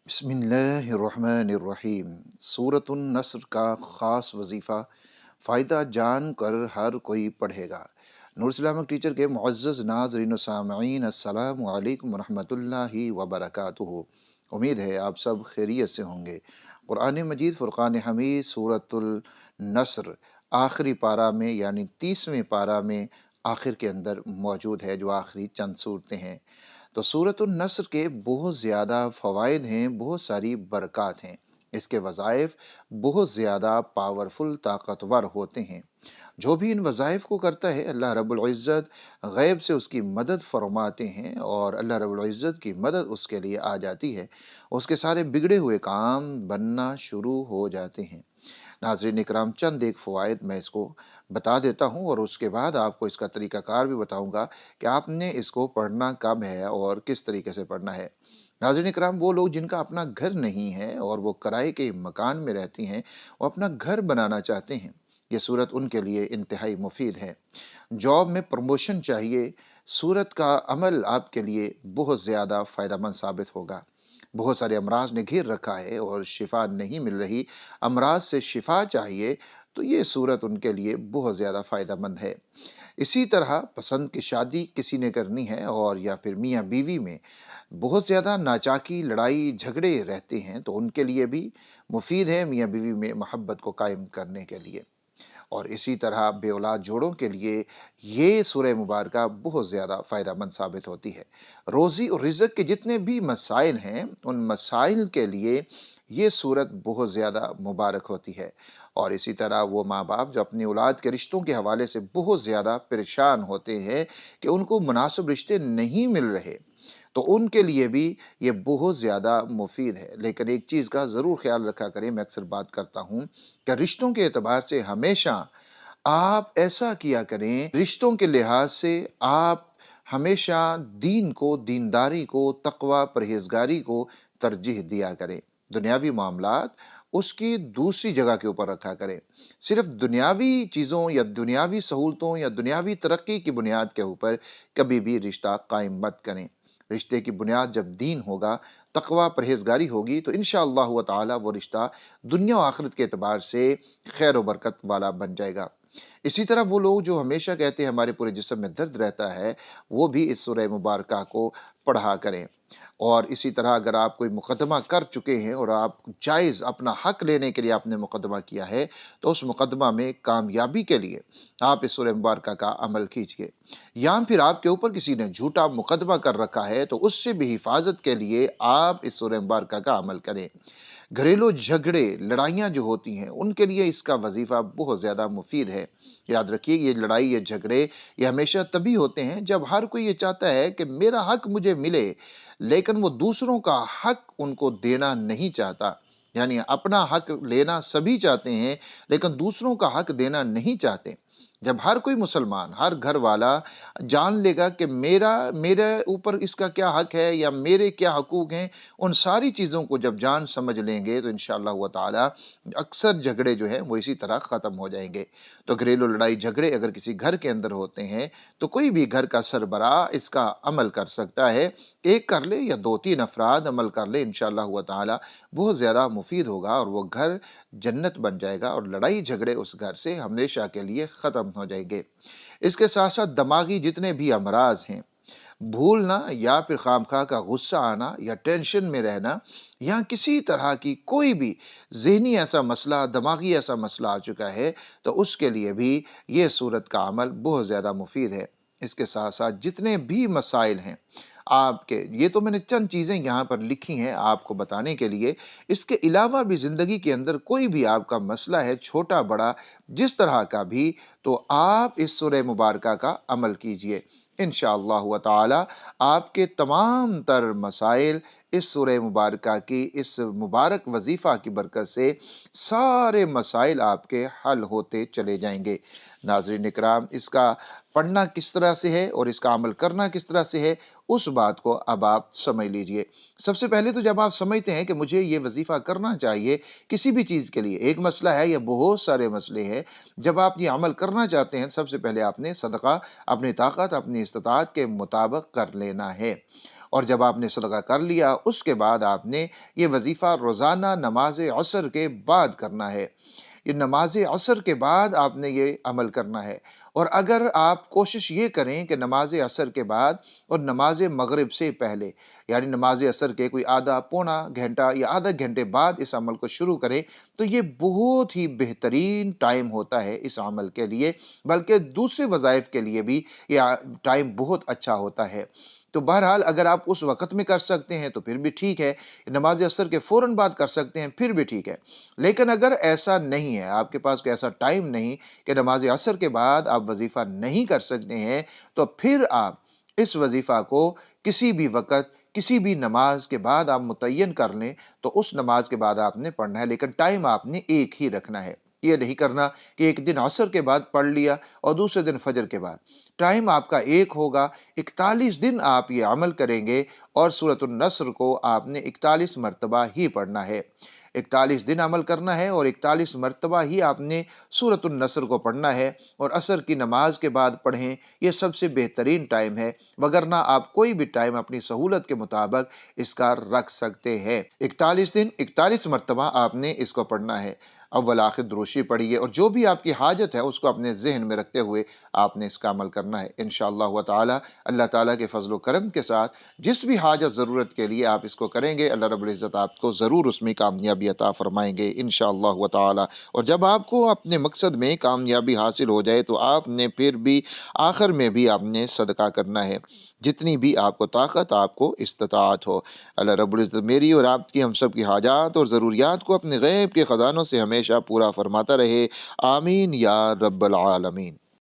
बिस्मिल्लाहिर्रहमानिर्रहीम। सूरतुन नस्र का ख़ास वजीफ़ा फ़ायदा जान कर हर कोई पढ़ेगा। नूर इस्लामिक टीचर के मुअज़्ज़ज़ नाज़रीन व सामईन, अस्सलामु अलैकुम व रहमतुल्लाहि व बरकातुहू। उम्मीद है आप सब खैरियत से होंगे। कुरान मजीद फ़ुरक़ान हमीद सूरतुल नस्र आखिरी पारा में यानी 30वें पारा में आखिर के अंदर मौजूद है, जो आखिरी चंद सूरतें हैं। तो सूरतुन नस्र के बहुत ज़्यादा फ़वाइद हैं, बहुत सारी बरक़ात हैं। इसके वज़ाइफ बहुत ज़्यादा पावरफुल, ताकतवर होते हैं। जो भी इन वज़ाइफ को करता है, अल्लाह रब्बुल इज़्ज़त गैब से उसकी मदद फ़रमाते हैं और अल्लाह रब्बुल इज़्ज़त की मदद उसके लिए आ जाती है। उसके सारे बिगड़े हुए काम बनना शुरू हो जाते हैं। नाज़रीन इकराम, चंद एक फ़वाइद मैं इसको बता देता हूँ और उसके बाद आपको इसका तरीक़ाकार भी बताऊँगा कि आपने इसको पढ़ना कब है और किस तरीके से पढ़ना है। नाज़रीन इकराम, वो लोग जिनका अपना घर नहीं है और वो किराए के मकान में रहती हैं, वो अपना घर बनाना चाहते हैं, ये सूरत उनके लिए इंतहाई मुफ़ीद है। जॉब में प्रमोशन चाहिए, सूरत का अमल आपके लिए बहुत ज़्यादा फ़ायदेमंद साबित होगा। बहुत सारे अमराज ने घेर रखा है और शिफा नहीं मिल रही, अमराज से शिफा चाहिए, तो ये सूरत उनके लिए बहुत ज़्यादा फ़ायदेमंद है। इसी तरह पसंद की शादी किसी ने करनी है और या फिर मियाँ बीवी में बहुत ज़्यादा नाचाकी, लड़ाई झगड़े रहते हैं, तो उनके लिए भी मुफीद है मियाँ बीवी में मोहब्बत को कायम करने के लिए। और इसी तरह बेऔलाद जोड़ों के लिए ये सूरह मुबारका बहुत ज़्यादा फ़ायदेमंद साबित होती है। रोज़ी और रिज़्क़ के जितने भी मसाइल हैं, उन मसाइल के लिए ये सूरत बहुत ज़्यादा मुबारक होती है। और इसी तरह वो माँ-बाप जो अपनी औलाद के रिश्तों के हवाले से बहुत ज़्यादा परेशान होते हैं कि उनको मुनासिब रिश्ते नहीं मिल रहे, तो उनके लिए भी ये बहुत ज़्यादा मुफ़ीद है। लेकिन एक चीज़ का ज़रूर ख़्याल रखा करें, मैं अक्सर बात करता हूँ कि रिश्तों के एतबार से हमेशा आप ऐसा किया करें, रिश्तों के लिहाज से आप हमेशा दीन को, दीनदारी को, तक़वा, परहेज़गारी को तरजीह दिया करें। दुनियावी मामलात उसकी दूसरी जगह के ऊपर रखा करें। सिर्फ़ दुनियावी चीज़ों या दुनियावी सहूलतों या दुनियावी तरक्की की बुनियाद के ऊपर कभी भी रिश्ता कायम मत करें। रिश्ते की बुनियाद जब दीन होगा, तक़वा, परहेज़गारी होगी, तो इंशाअल्लाहु ताला वो रिश्ता दुनिया और आखिरत के एतबार से खैर व बरकत वाला बन जाएगा। इसी तरह वो लोग जो हमेशा कहते हैं हमारे पूरे जिस्म में दर्द रहता है, वो भी इस सूरह मुबारका को पढ़ा करें। और इसी तरह अगर आप कोई मुकदमा कर चुके हैं और आप जायज़ अपना हक लेने के लिए आपने मुकदमा किया है, तो उस मुकदमा में कामयाबी के लिए आप इस सूरह मुबारका का अमल कीजिए। या फिर आपके ऊपर किसी ने झूठा मुकदमा कर रखा है, तो उससे भी हिफाजत के लिए आप इस सूरह मुबारका का अमल करें। घरेलू झगड़े, लड़ाइयाँ जो होती हैं, उनके लिए इसका वजीफ़ा बहुत ज़्यादा मुफ़ीद है। याद रखिए, ये लड़ाई, ये झगड़े, ये हमेशा तभी होते हैं जब हर कोई ये चाहता है कि मेरा हक मुझे मिले, लेकिन वो दूसरों का हक उनको देना नहीं चाहता। यानी अपना हक लेना सभी चाहते हैं, लेकिन दूसरों का हक देना नहीं चाहते। जब हर कोई मुसलमान, हर घर वाला जान लेगा कि मेरा मेरे ऊपर इसका क्या हक है या मेरे क्या हकूक़ हैं, उन सारी चीज़ों को जब जान समझ लेंगे, तो इंशाअल्लाह व ताला अक्सर झगड़े जो हैं वो इसी तरह ख़त्म हो जाएँगे। तो घरेलू लड़ाई झगड़े अगर किसी घर के अंदर होते हैं, तो कोई भी घर का सरबराह इसका अमल कर सकता है। एक कर ले या 2-3 अफ़राद अमल कर ले, इंशाअल्लाह व ताला बहुत ज़्यादा मुफ़ीद होगा और वो घर जन्नत बन जाएगा और लड़ाई झगड़े उस घर से हमेशा के लिए ख़त्म हो जाएँगे। इसके साथ-साथ दिमागी जितने भी अमराज़ हैं, भूलना या फिर खामखा का गुस्सा आना या टेंशन में रहना या किसी तरह की कोई भी ज़हनी ऐसा मसला, दिमागी ऐसा मसला आ चुका है, तो उसके लिए भी ये सूरत का अमल बहुत ज़्यादा मुफ़ीद है। इसके साथ-साथ जितने भी मसाइल हैं आपके, ये तो मैंने चंद चीज़ें यहाँ पर लिखी हैं आपको बताने के लिए। इसके अलावा भी ज़िंदगी के अंदर कोई भी आपका मसला है, छोटा-बड़ा, जिस तरह का भी, तो आप इस सूरह मुबारका का अमल कीजिए। इंशाअल्लाहु ताला आपके तमाम तर मसाइल इस सूरह मुबारका की इस मुबारक वजीफ़ा की बरकत से सारे मसाइल आपके हल होते चले जाएँगे। नाज़रीन इकराम, इसका पढ़ना किस तरह से है और इसका अमल करना किस तरह से है, उस बात को अब आप समझ लीजिए। सबसे पहले तो जब आप समझते हैं कि मुझे ये वजीफ़ा करना चाहिए किसी भी चीज़ के लिए, एक मसला है या बहुत सारे मसले हैं, जब आप ये अमल करना चाहते हैं, सबसे पहले आपने सदका अपनी ताकत, अपनी इस्तिताअत के मुताबिक कर लेना है। اور جب آپ نے صدقہ کر لیا اس کے بعد آپ نے یہ وظیفہ روزانہ نماز عصر کے بعد کرنا ہے۔ یہ نماز عصر کے بعد آپ نے یہ عمل کرنا ہے۔ اور اگر آپ کوشش یہ کریں کہ نماز عصر کے بعد اور نماز مغرب سے پہلے، یعنی نماز عصر کے کوئی آدھا پونا گھنٹہ یا آدھا گھنٹے بعد اس عمل کو شروع کریں، تو یہ بہت ہی بہترین ٹائم ہوتا ہے اس عمل کے لیے، بلکہ دوسرے وظائف کے لیے بھی یہ ٹائم بہت اچھا ہوتا ہے۔ تو بہرحال اگر آپ اس وقت میں کر سکتے ہیں تو پھر بھی ٹھیک ہے، نماز عصر کے فوراً بعد کر سکتے ہیں پھر بھی ٹھیک ہے۔ لیکن اگر ایسا نہیں ہے، آپ کے پاس کوئی ایسا ٹائم نہیں کہ نماز عصر کے بعد آپ وظیفہ نہیں کر سکتے ہیں، تو پھر آپ اس وظیفہ کو کسی بھی وقت کسی بھی نماز کے بعد آپ متعین کر لیں، تو اس نماز کے بعد آپ نے پڑھنا ہے، لیکن ٹائم آپ نے ایک ہی رکھنا ہے۔ یہ نہیں کرنا کہ ایک دن عصر کے بعد پڑھ لیا اور دوسرے دن فجر کے بعد۔ ٹائم آپ کا ایک ہوگا، 41 دن آپ یہ عمل کریں گے اور سورۃ النصر کو آپ نے 41 مرتبہ ہی پڑھنا ہے۔ 41 دن عمل کرنا ہے اور 41 مرتبہ ہی آپ نے سورۃ النصر کو پڑھنا ہے، اور عصر کی نماز کے بعد پڑھیں، یہ سب سے بہترین ٹائم ہے، وگرنہ آپ کوئی بھی ٹائم اپنی سہولت کے مطابق اس کا رکھ سکتے ہیں۔ 41 دن 41 مرتبہ آپ نے اس کو پڑھنا ہے۔ اول آخر دروشی پڑھیے، اور جو بھی آپ کی حاجت ہے اس کو اپنے ذہن میں رکھتے ہوئے آپ نے اس کا عمل کرنا ہے انشاءاللہ تعالی۔ اللہ تعالیٰ کے فضل و کرم کے ساتھ جس بھی حاجت ضرورت کے لیے آپ اس کو کریں گے، اللہ رب العزت آپ کو ضرور اس میں کامیابی عطا فرمائیں گے انشاءاللہ تعالی۔ اور جب آپ کو اپنے مقصد میں کامیابی حاصل ہو جائے تو آپ نے پھر بھی آخر میں بھی آپ نے صدقہ کرنا ہے، جتنی بھی آپ کو طاقت، آپ کو استطاعت ہو۔ اللہ رب العزت میری اور آپ کی، ہم سب کی حاجات اور ضروریات کو اپنے غیب کے خزانوں سے ہمیشہ پورا فرماتا رہے، آمین یا رب العالمین۔